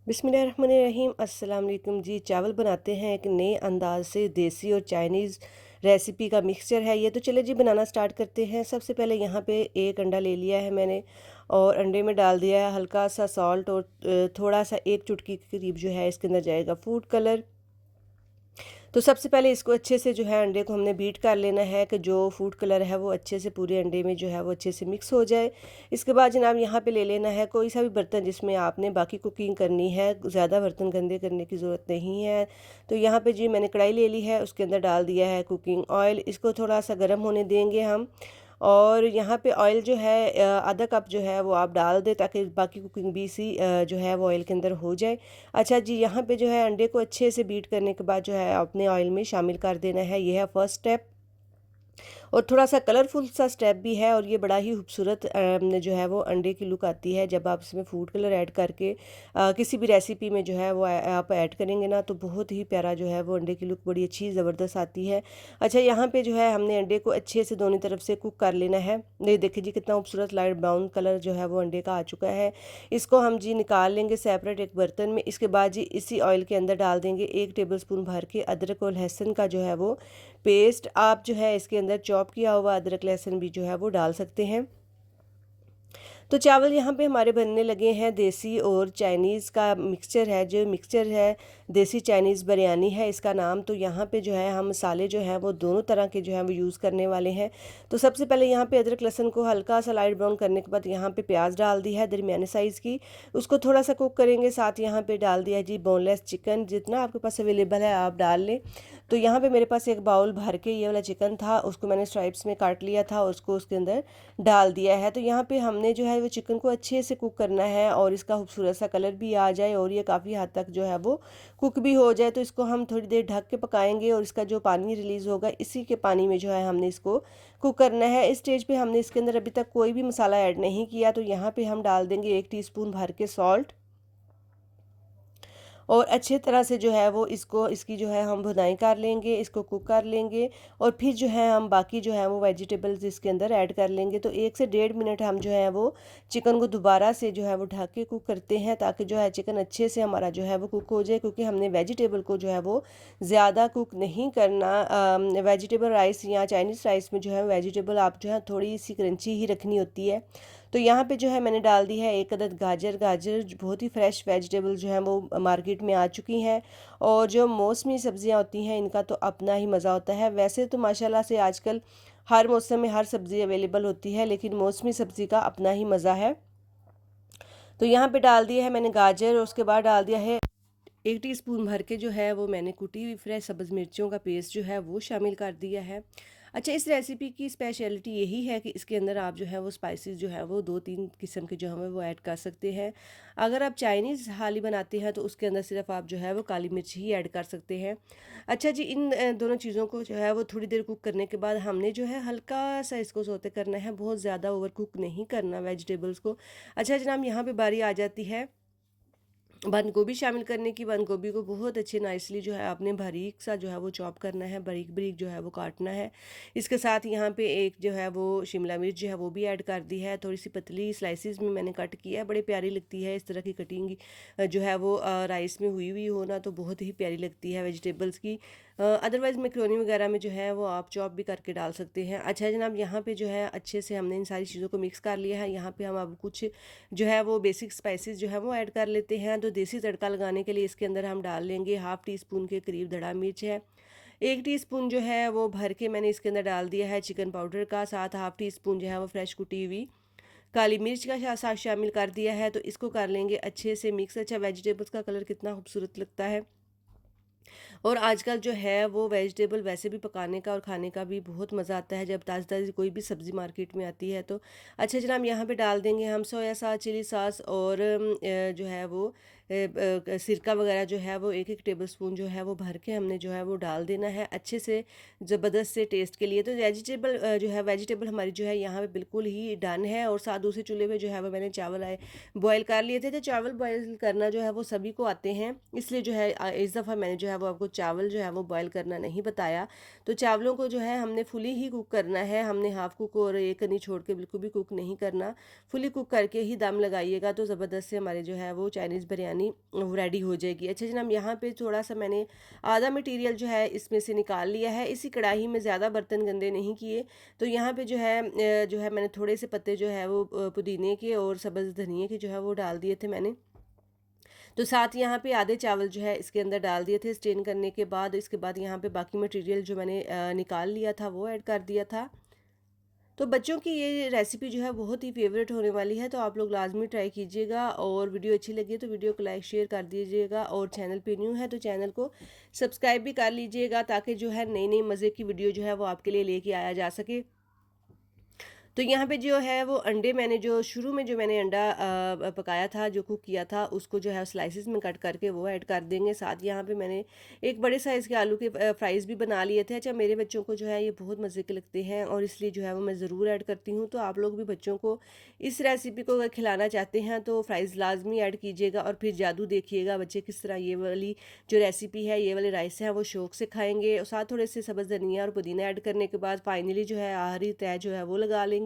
बिस्मिल्लाहिर्रहमानिर्रहीम। अस्सलाम वालेकुम जी। चावल बनाते हैं एक नए अंदाज से, देसी और चाइनीज़ रेसिपी का मिक्सचर है ये। तो चले जी बनाना स्टार्ट करते हैं। सबसे पहले यहाँ पे एक अंडा ले लिया है मैंने और अंडे में डाल दिया है हल्का सा सॉल्ट और थोड़ा सा एक चुटकी के करीब जो है इसके अंदर जाएगा फूड कलर। तो सबसे पहले इसको अच्छे से जो है अंडे को हमने बीट कर लेना है कि जो फूड कलर है वो अच्छे से पूरे अंडे में जो है वो अच्छे से मिक्स हो जाए। इसके बाद जनाब यहाँ पे ले लेना है कोई सा भी बर्तन जिसमें आपने बाकी कुकिंग करनी है, ज़्यादा बर्तन गंदे करने की ज़रूरत नहीं है। तो यहाँ पे जी मैंने कढ़ाई ले ली है, उसके अंदर डाल दिया है कुकिंग ऑयल। इसको थोड़ा सा गर्म होने देंगे हम। और यहाँ पे ऑयल जो है आधा कप जो है वो आप डाल दें ताकि बाकी कुकिंग भी इसी जो है वो ऑयल के अंदर हो जाए। अच्छा जी, यहाँ पे जो है अंडे को अच्छे से बीट करने के बाद जो है आपने ऑयल में शामिल कर देना है। ये है फर्स्ट स्टेप और थोड़ा सा कलरफुल सा स्टेप भी है। और ये बड़ा ही खूबसूरत जो है वो अंडे की लुक आती है जब आप इसमें फूड कलर ऐड करके किसी भी रेसिपी में जो है वो आप ऐड करेंगे ना, तो बहुत ही प्यारा जो है वो अंडे की लुक बड़ी अच्छी ज़बरदस्त आती है। अच्छा, यहाँ पे जो है हमने अंडे को अच्छे से दोनों तरफ से कुक कर लेना है। ये देखिए जी कितना खूबसूरत लाइट ब्राउन कलर जो है वो अंडे का आ चुका है। इसको हम जी निकाल लेंगे सेपरेट एक बर्तन में। इसके बाद जी इसी ऑयल के अंदर डाल देंगे 1 टेबलस्पून भर के अदरक और लहसुन का जो है वो पेस्ट। आप जो है इसके अंदर चॉप किया हुआ अदरक लहसुन भी जो है वो डाल सकते हैं। तो चावल यहाँ पे हमारे बनने लगे हैं। देसी और चाइनीज़ का मिक्सचर है, जो मिक्सचर है देसी चाइनीज़ बिरयानी है इसका नाम। तो यहाँ पे जो है हम मसाले जो हैं वो दोनों तरह के जो हैं वो यूज़ करने वाले हैं। तो सबसे पहले यहाँ पे अदरक लहसुन को हल्का सा लाइट ब्राउन करने के बाद यहाँ पे प्याज डाल दी है दरमियाने साइज़ की, उसको थोड़ा सा कुक करेंगे। साथ यहाँ पे डाल दिया जी बोनलेस चिकन, जितना आपके पास अवेलेबल है आप डाल लें। तो यहाँ पे मेरे पास एक बाउल भर के ये वाला चिकन था, उसको मैंने स्ट्राइप्स में काट लिया था और उसको उसके अंदर डाल दिया है। तो यहाँ पे हमने जो है वो चिकन को अच्छे से कुक करना है और इसका खूबसूरत सा कलर भी आ जाए और ये काफ़ी हद तक जो है वो कुक भी हो जाए। तो इसको हम थोड़ी देर ढक के पकाएंगे और इसका जो पानी रिलीज़ होगा इसी के पानी में जो है हमने इसको कुक करना है। इस स्टेज पे हमने इसके अंदर अभी तक कोई भी मसाला ऐड नहीं किया। तो यहाँ पे हम डाल देंगे 1 टीस्पून भर के सॉल्ट और अच्छे तरह से जो है वो इसको इसकी जो है हम भुनाई कर लेंगे, इसको कुक कर लेंगे। और फिर जो है हम बाकी जो है वो वेजिटेबल्स इसके अंदर ऐड कर लेंगे। तो 1 से 1.5 मिनट हम जो है वो चिकन को दोबारा से जो है वो ढक के कुक करते हैं ताकि जो है चिकन अच्छे से हमारा जो है वो कुक हो जाए, क्योंकि हमने वेजिटेबल को जो है वो ज़्यादा कुक नहीं करना। वेजिटेबल राइस या चाइनीज़ राइस में जो है वेजिटेबल आप जो है थोड़ी सी क्रंची ही रखनी होती है। तो यहाँ पे जो है मैंने डाल दी है एक अदद गाजर। गाजर बहुत ही फ्रेश वेजिटेबल जो है वो मार्केट में आ चुकी हैं। और जो मौसमी सब्जियां होती हैं इनका तो अपना ही मज़ा होता है। वैसे तो माशाल्लाह से आजकल हर मौसम में हर सब्ज़ी अवेलेबल होती है, लेकिन मौसमी सब्ज़ी का अपना ही मज़ा है। तो यहाँ पे डाल दिया है मैंने गाजर और उसके बाद डाल दिया है 1 टीस्पून भर के जो है वो मैंने कुटी हुई फ्रेश सब्ज़ मिर्चों का पेस्ट जो है वो शामिल कर दिया है। अच्छा, इस रेसिपी की स्पेशलिटी यही है कि इसके अंदर आप जो है वो स्पाइसेस जो है वो 2-3 किस्म के जो हमें वो ऐड कर सकते हैं। अगर आप चाइनीज़ हाली बनाते हैं तो उसके अंदर सिर्फ आप जो है वो काली मिर्च ही ऐड कर सकते हैं। अच्छा जी, इन दोनों चीज़ों को जो है वो थोड़ी देर कुक करने के बाद हमने जो है हल्का सा इसको सौते करना है, बहुत ज़्यादा ओवर कुक नहीं करना वेजिटेबल्स को। अच्छा जनाब, यहाँ पे बारी आ जाती है बंद गोभी शामिल करने की। बंद गोभी को बहुत अच्छे नाइसली जो है आपने बारीक सा जो है वो चॉप करना है, बारीक बारीक जो है वो काटना है। इसके साथ यहाँ पे एक जो है वो शिमला मिर्च जो है वो भी ऐड कर दी है, थोड़ी सी पतली स्लाइसिस में मैंने कट किया है। बड़ी प्यारी लगती है इस तरह की कटिंग जो है वो राइस में हुई हुई हो ना, तो बहुत ही प्यारी लगती है वेजिटेबल्स की। अदरवाइज़ मैक्रोनी वगैरह में जो है वो आप चॉप भी करके डाल सकते हैं। अच्छा जनाब, यहाँ पे जो है अच्छे से हमने इन सारी चीज़ों को मिक्स कर लिया है। यहाँ पे हम अब कुछ जो है वो बेसिक स्पाइसेस जो है वो ऐड कर लेते हैं। तो देसी तड़का लगाने के लिए इसके अंदर हम डाल लेंगे 1/2 टीस्पून के करीब धड़ा मिर्च है। 1 टीस्पून जो है वो भर के मैंने इसके अंदर डाल दिया है चिकन पाउडर का। साथ 1/2 टीस्पून जो है वो फ्रेश कुटी हुई काली मिर्च का साथ शामिल कर दिया है। तो इसको कर लेंगे अच्छे से मिक्स। अच्छा, वेजिटेबल्स का कलर कितना खूबसूरत लगता है। और आजकल जो है वो वेजिटेबल वैसे भी पकाने का और खाने का भी बहुत मज़ा आता है जब ताज़ी ताज़ी कोई भी सब्ज़ी मार्केट में आती है। तो अच्छा जनाब, यहाँ पे डाल देंगे हम सोया सॉस, चिली सॉस और जो है वो सिरका वगैरह जो है वो 1-1 टेबलस्पून जो है वो भर के हमने जो है वो डाल देना है अच्छे से ज़बरदस्त से टेस्ट के लिए। तो वेजिटेबल जो है वेजिटेबल हमारी जो है यहाँ पे बिल्कुल ही डन है। और साथ दूसरे चूल्हे पे जो है वो मैंने चावल आए बॉयल कर लिए थे। तो चावल बॉयल करना जो है वो सभी को आते हैं, इसलिए जो है इस दफ़ा मैंने जो है वो आपको चावल जो है वो बॉयल करना नहीं बताया। तो चावलों को जो है हमने फुली ही कुक करना है, हमने हाफ कुक और एक कनी छोड़ के बिल्कुल भी कुक नहीं करना। फुली कुक करके ही दम लगाइएगा तो ज़बरदस्त से हमारे जो है वो चाइनीज़ बिरयानी बिरयानी रेडी हो जाएगी। अच्छा जनाब, यहाँ पे थोड़ा सा मैंने आधा मटेरियल जो है इसमें से निकाल लिया है। इसी कढ़ाई में ज़्यादा बर्तन गंदे नहीं किए। तो यहाँ पे जो है मैंने थोड़े से पत्ते जो है वो पुदीने के और सब्ज़ धनिए के जो है वो डाल दिए थे मैंने। तो साथ यहाँ पे आधे चावल जो है इसके अंदर डाल दिए थे स्टेन करने के बाद। इसके बाद यहाँ पे बाकी मटेरियल जो मैंने निकाल लिया था वो ऐड कर दिया था। तो बच्चों की ये रेसिपी जो है बहुत ही फेवरेट होने वाली है, तो आप लोग लाजमी ट्राई कीजिएगा। और वीडियो अच्छी लगी तो वीडियो को लाइक शेयर कर दीजिएगा, और चैनल पे न्यू है तो चैनल को सब्सक्राइब भी कर लीजिएगा, ताकि जो है नई नई मज़े की वीडियो जो है वो आपके लिए लेके आया जा सके। तो यहाँ पे जो है वो अंडे मैंने जो शुरू में जो मैंने अंडा पकाया था, जो कुक किया था, उसको जो है स्लाइसिस में कट करके वो ऐड कर देंगे। साथ यहाँ पे मैंने एक बड़े साइज़ के आलू के फ्राइज़ भी बना लिए थे। अच्छा, मेरे बच्चों को जो है ये बहुत मज़े के लगते हैं, और इसलिए जो है वो मैं ज़रूर ऐड करती हूँ। तो आप लोग भी बच्चों को इस रेसिपी को अगर खिलाना चाहते हैं तो फ्राइज़ लाजमी ऐड कीजिएगा, और फिर जादू देखिएगा बच्चे किस तरह ये वाली जो रेसिपी है, ये वाले राइस हैं वो शौक से खाएंगे। और साथ थोड़े से सब्ज़ धनिया और पुदीना ऐड करने के बाद फाइनली जो है आखिरी तय जो है वो लगा लेंगे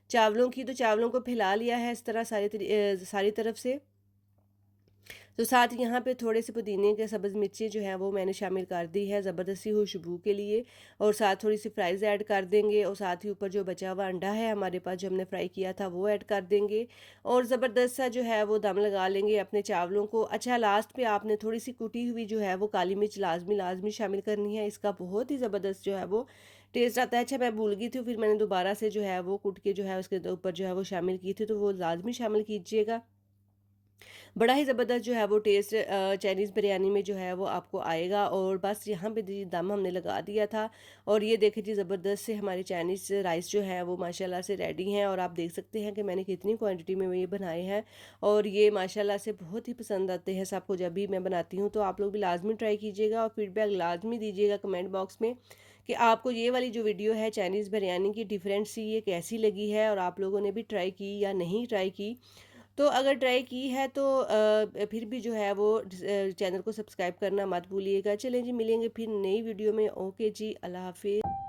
चावलों की। तो चावलों को फैला लिया है इस तरह सारी तरफ से। तो साथ यहाँ पे थोड़े से पुदीने के सब्ज़ मिर्ची जो है वो मैंने शामिल कर दी है ज़बरदस्ती खुशबू के लिए, और साथ थोड़ी सी फ्राइज़ ऐड कर देंगे, और साथ ही ऊपर जो बचा हुआ अंडा है हमारे पास जो हमने फ्राई किया था वो ऐड कर देंगे, और ज़बरदस्त सा जो है वो दम लगा लेंगे अपने चावलों को। अच्छा, लास्ट पे आपने थोड़ी सी कुटी हुई जो है वो काली मिर्च लाजमी शामिल करनी है। इसका बहुत ही ज़बरदस्त जो है वो टेस्ट आता है। अच्छा, मैं भूल गई थी, फिर मैंने दोबारा से जो है वो कुट के जो है उसके ऊपर जो है वो शामिल की थी, तो वो लाजमी शामिल कीजिएगा। बड़ा ही ज़बरदस्त जो है वो टेस्ट चाइनीज़ बिरयानी में जो है वो आपको आएगा। और बस यहाँ पे जी दम हमने लगा दिया था, और ये देखिए जी ज़बरदस्त से हमारे चाइनीज़ राइस जो है वो माशाल्लाह से रेडी हैं। और आप देख सकते हैं कि मैंने कितनी क्वांटिटी में ये बनाए हैं, और ये माशाल्लाह से बहुत ही पसंद आते हैं सबको जब भी मैं बनाती हूँ। तो आप लोग भी लाजमी ट्राई कीजिएगा, और फीडबैक लाजमी दीजिएगा कमेंट बॉक्स में कि आपको ये वाली जो वीडियो है चाइनीज़ बिरयानी की डिफरेंट सी ये कैसी लगी है, और आप लोगों ने भी ट्राई की या नहीं ट्राई की। तो अगर ट्राई की है तो फिर भी जो है वो चैनल को सब्सक्राइब करना मत भूलिएगा। चलें जी, मिलेंगे फिर नई वीडियो में। ओके जी, अल्लाह हाफिज़।